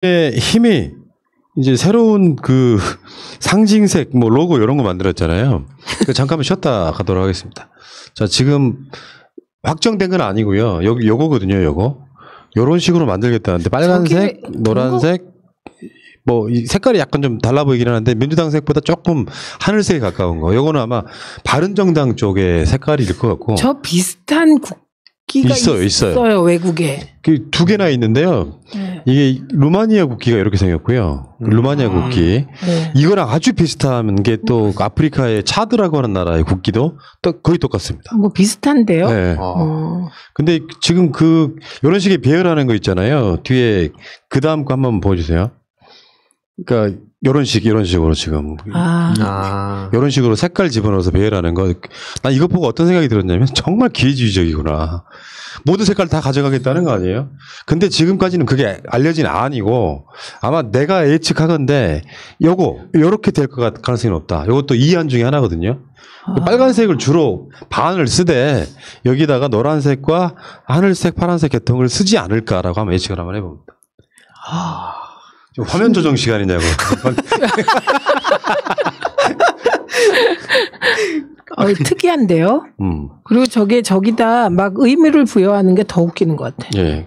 힘이 이제 새로운 그 상징색 뭐 로고 이런 거 만들었잖아요. 잠깐만 쉬었다 가도록 하겠습니다. 자, 지금 확정된 건 아니고요. 여기 요거거든요, 요거. 요런 식으로 만들겠다는데 빨간색, 노란색 뭐 이 색깔이 약간 좀 달라 보이긴 하는데 민주당 색보다 조금 하늘색에 가까운 거. 요거는 아마 바른정당 쪽의 색깔일 것 같고. 저 비슷한 국기가 있어요. 외국에. 그 두 개나 있는데요. 네. 이게 루마니아 국기가 이렇게 생겼고요. 루마니아 국기. 네. 이거랑 아주 비슷한 게 또 아프리카의 차드라고 하는 나라의 국기도 또 거의 똑같습니다. 뭐 비슷한데요. 네. 근데 지금 그 이런 식의 배열하는 거 있잖아요. 뒤에 그 다음 거 한번 보여주세요. 그러니까 이런 식으로 지금 이런 식으로 색깔 집어넣어서 배열하는 거. 난 이거 보고 어떤 생각이 들었냐면 정말 기회주의적이구나. 모든 색깔 다 가져가겠다는 거 아니에요? 근데 지금까지는 그게 알려진 아니고 아마 내가 예측하건데 요렇게 될 것 가능성이 높다. 요것도 이안 중에 하나거든요. 빨간색을 주로 반을 쓰되 여기다가 노란색과 하늘색, 파란색 계통을 쓰지 않을까라고 한번 예측을 한번 해봅니다. 좀 화면 조정 시간이냐고. 특이한데요. 그리고 저기다 막 의미를 부여하는 게 더 웃기는 것 같아. 예.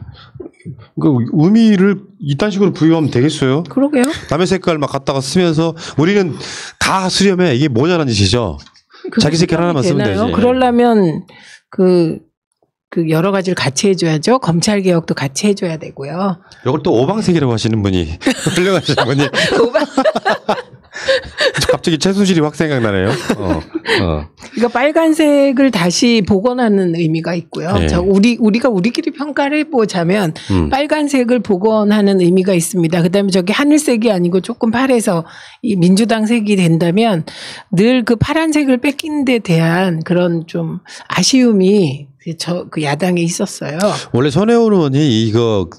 그 의미를 이딴 식으로 부여하면 되겠어요? 그러게요. 남의 색깔 막 갖다가 쓰면서 우리는 다 수렴해. 이게 모자란 짓이죠. 자기 색깔 하나만 쓰면 되지. 그러려면 그 여러 가지를 같이 해줘야죠. 검찰 개혁도 같이 해줘야 되고요. 이걸 또 오방색이라고 하시는 분이 훌륭하신 분이. 갑자기 최순실이 확 생각나네요. 그러니까 빨간색을 다시 복원하는 의미가 있고요. 네. 우리가 우리끼리 평가를 해보자면 빨간색을 복원하는 의미가 있습니다. 그다음에 저기 하늘색이 아니고 조금 파래서 이 민주당 색이 된다면 늘 그 파란색을 뺏긴 데 대한 그런 좀 아쉬움이 그 야당에 있었어요. 원래 손혜원 의원이 이거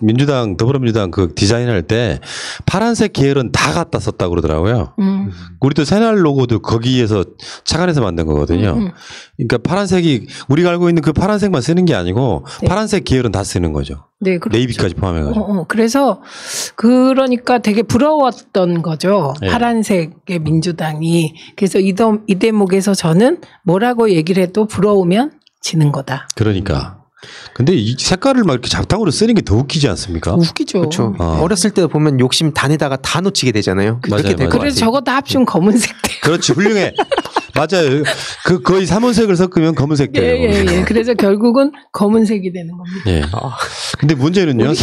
더불어민주당 그 디자인할 때 파란색 계열은 다 갖다 썼다고 그러더라고요. 우리도 새날 로고도 거기에서 착안해서 만든 거거든요. 그러니까 파란색이 우리가 알고 있는 그 파란색만 쓰는 게 아니고 네. 파란색 계열은 다 쓰는 거죠. 네, 그렇죠. 네이비까지 포함해가지고. 그래서 그러니까 되게 부러웠던 거죠. 네. 파란색의 민주당이. 그래서 이 대목에서 저는 뭐라고 얘기를 해도 부러우면 지는 거다. 그러니까. 근데 이 색깔을 막 이렇게 작당으로 쓰는 게 더 웃기지 않습니까? 웃기죠. 그렇죠. 어렸을 때 보면 욕심 단에다가 다 놓치게 되잖아요. 그렇게 될 것 같아요. 그래서 저거 다 합치면 검은색 돼요. 그렇지, 훌륭해. 맞아요. 그 거의 삼원색을 섞으면 검은색 돼요. 예. 그래서 결국은 검은색이 되는 겁니다. 예. 근데 문제는요.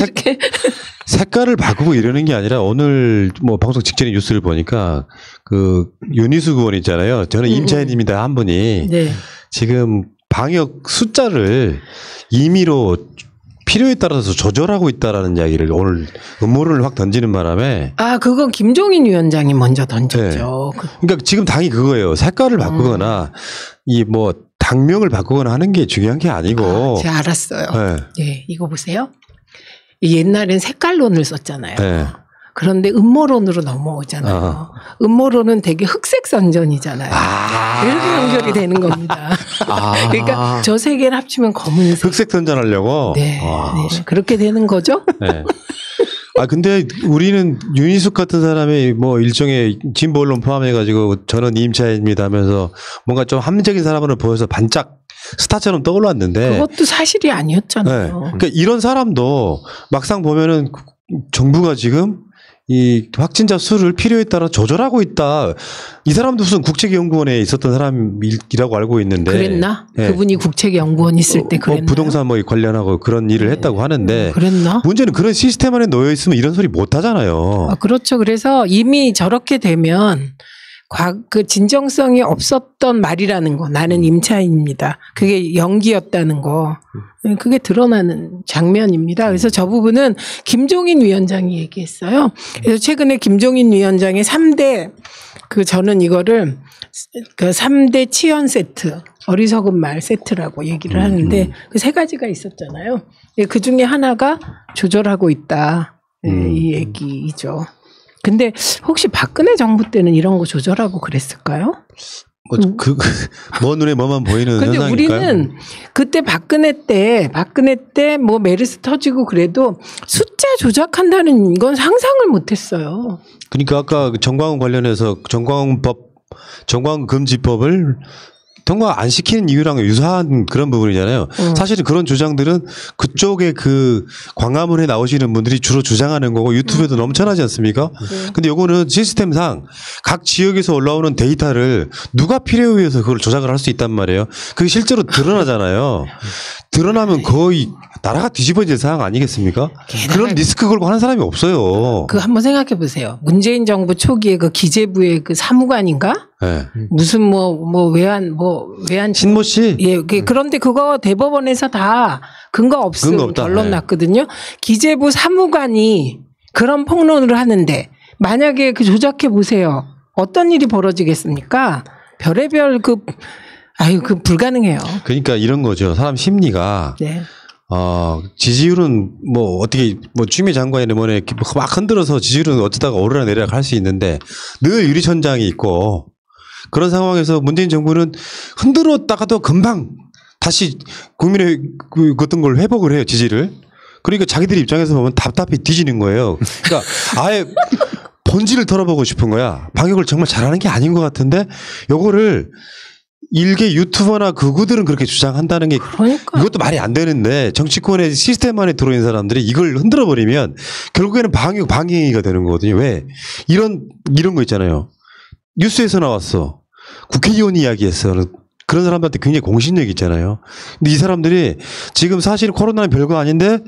색깔을 바꾸고 이러는 게 아니라 오늘 뭐 방송 직전에 뉴스를 보니까 그 윤희숙 의원 있잖아요. 저는 임차인입니다 한 분이 네. 지금 방역 숫자를 임의로 필요에 따라서 조절하고 있다라는 이야기를 오늘 음모론을 확 던지는 바람에 그건 김종인 위원장이 먼저 던졌죠. 네. 그러니까 지금 당이 그거예요. 색깔을 바꾸거나 이 뭐 당명을 바꾸거나 하는 게 중요한 게 아니고. 제가 알았어요. 네. 네, 이거 보세요. 옛날엔 색깔론을 썼잖아요. 네. 그런데 음모론으로 넘어오잖아요. 음모론은 되게 흑색 선전이잖아요. 이렇게 연결이 되는 겁니다. 그러니까 저 세 개를 합치면 검은색. 흑색 선전하려고? 네. 그렇게 되는 거죠? 네. 근데 우리는 윤희숙 같은 사람이 뭐 일종의 진보 언론 포함해가지고 저는 임차인입니다 하면서 뭔가 좀 합리적인 사람으로 보여서 반짝 스타처럼 떠올랐는데. 그것도 사실이 아니었잖아요. 네. 그러니까 이런 사람도 막상 보면은 정부가 지금 이 확진자 수를 필요에 따라 조절하고 있다. 이 사람도 무슨 국책연구원에 있었던 사람이라고 알고 있는데. 그랬나? 네. 그분이 국책연구원 있을 때 그랬나? 부동산 뭐 관련하고 그런 일을 했다고 하는데. 그랬나? 문제는 그런 시스템 안에 놓여 있으면 이런 소리 못 하잖아요. 그렇죠. 그래서 이미 저렇게 되면 그 진정성이 없었던 말이라는 거. 나는 임차인입니다. 그게 연기였다는 거. 그게 드러나는 장면입니다. 그래서 저 부분은 김종인 위원장이 얘기했어요. 그래서 최근에 김종인 위원장의 3대 저는 이거를 그 3대 치연 세트, 어리석은 말 세트라고 얘기를 하는데 그 세 가지가 있었잖아요. 그 중에 하나가 조절하고 있다. 이 얘기죠. 근데 혹시 박근혜 정부 때는 이런 거 조절하고 그랬을까요? 먼 눈에 뭐만 보이는 근데 현상일까요? 우리는 그때 박근혜 때 뭐 메르스 터지고 그래도 숫자 조작한다는 건 상상을 못했어요. 그러니까 아까 정광훈 관련해서 정광훈 금지법을 통과 안 시키는 이유랑 유사한 그런 부분이잖아요. 사실은 그런 주장들은 그쪽에 그 광화문에 나오시는 분들이 주로 주장하는 거고 유튜브에도 넘쳐나지 않습니까? 근데 요거는 시스템상 각 지역에서 올라오는 데이터를 누가 필요에 의해서 그걸 조작을 할 수 있단 말이에요. 그게 실제로 드러나잖아요. 드러나면 거의 나라가 뒤집어질 상황 아니겠습니까? 그런 리스크 걸고 하는 사람이 없어요. 그 한번 생각해 보세요. 문재인 정부 초기에 그 기재부의 그 사무관인가? 네. 무슨 외환 신모 씨? 예, 그런데 그거 대법원에서 다 근거 없음 결론 났거든요. 기재부 사무관이 그런 폭로를 하는데 만약에 그 조작해 보세요. 어떤 일이 벌어지겠습니까? 별의별 그 불가능해요. 그러니까 이런 거죠. 사람 심리가 네. 지지율은 어떻게 추미애 장관이나 막 흔들어서 지지율은 어쩌다가 오르락내리락 할 수 있는데 늘 유리천장이 있고 그런 상황에서 문재인 정부는 흔들었다가도 금방 다시 국민의 어떤 걸 회복을 해요, 지지를. 그러니까 자기들 입장에서 보면 답답해 뒤지는 거예요. 그러니까 아예 본질을 털어보고 싶은 거야. 방역을 정말 잘하는 게 아닌 것 같은데 요거를 일개 유튜버나 극우들은 그렇게 주장한다는 게 이것도 말이 안 되는데 정치권의 시스템 안에 들어있는 사람들이 이걸 흔들어 버리면 결국에는 방해가 되는 거거든요. 왜? 이런 거 있잖아요. 뉴스에서 나왔어. 국회의원이 이야기했어. 그런 사람들한테 굉장히 공신력 있잖아요. 근데 이 사람들이 지금 사실 코로나는 별거 아닌데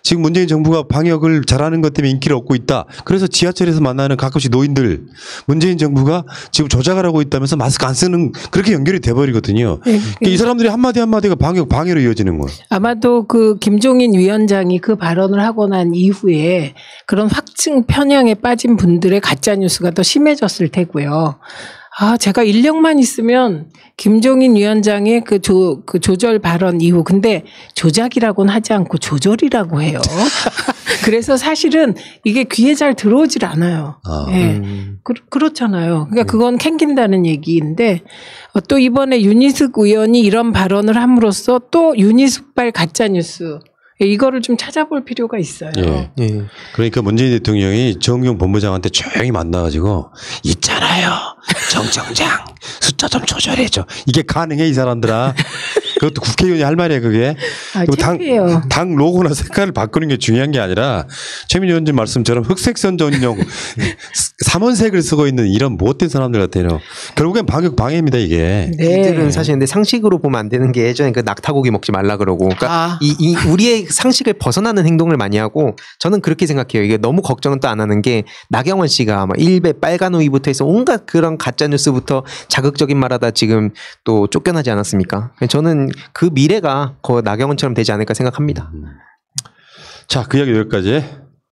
지금 문재인 정부가 방역을 잘하는 것 때문에 인기를 얻고 있다. 그래서 지하철에서 만나는 가끔씩 노인들 문재인 정부가 지금 조작을 하고 있다면서 마스크 안 쓰는 그렇게 연결이 돼버리거든요. 그러니까 이 사람들이 한마디가 방역 방해로 이어지는 거예요. 아마도 그 김종인 위원장이 그 발언을 하고 난 이후에 그런 확증 편향에 빠진 분들의 가짜뉴스가 더 심해졌을 테고요. 제가 인력만 있으면 김종인 위원장의 그 조절 발언 이후 근데 조작이라고는 하지 않고 조절이라고 해요. 그래서 사실은 이게 귀에 잘 들어오질 않아요. 네. 그렇잖아요. 그러니까 그건 캥긴다는 얘기인데 또 이번에 윤희숙 의원이 이런 발언을 함으로써 또 윤희숙발 가짜뉴스 이거를 좀 찾아볼 필요가 있어요. 예. 예. 그러니까 문재인 대통령이 정경 본부장한테 조용히 만나가지고 있잖아요. 정청장 숫자 좀 조절해줘. 이게 가능해 이 사람들아. 그것도 국회의원이 할 말이야 그게. 당 로고나 색깔을 바꾸는 게 중요한 게 아니라 최민희 의원님 말씀처럼 흑색선 전용 삼원색을 쓰고 있는 이런 못된 사람들 같아요. 결국엔 방역 방해입니다 이게. 네. 이들은 사실 근데 상식으로 보면 안 되는 게 예전에 그 낙타고기 먹지 말라 그러고 그러니까 우리의 상식을 벗어나는 행동을 많이 하고 저는 그렇게 생각해요. 이게 너무 걱정은 또 안 하는 게 나경원 씨가 막 일베 빨간 우유부터 해서 온갖 그런 가짜 뉴스부터 자극적인 말하다 지금 또 쫓겨나지 않았습니까? 저는 그 미래가 나경원처럼 되지 않을까 생각합니다. 자, 그 이야기 여기까지.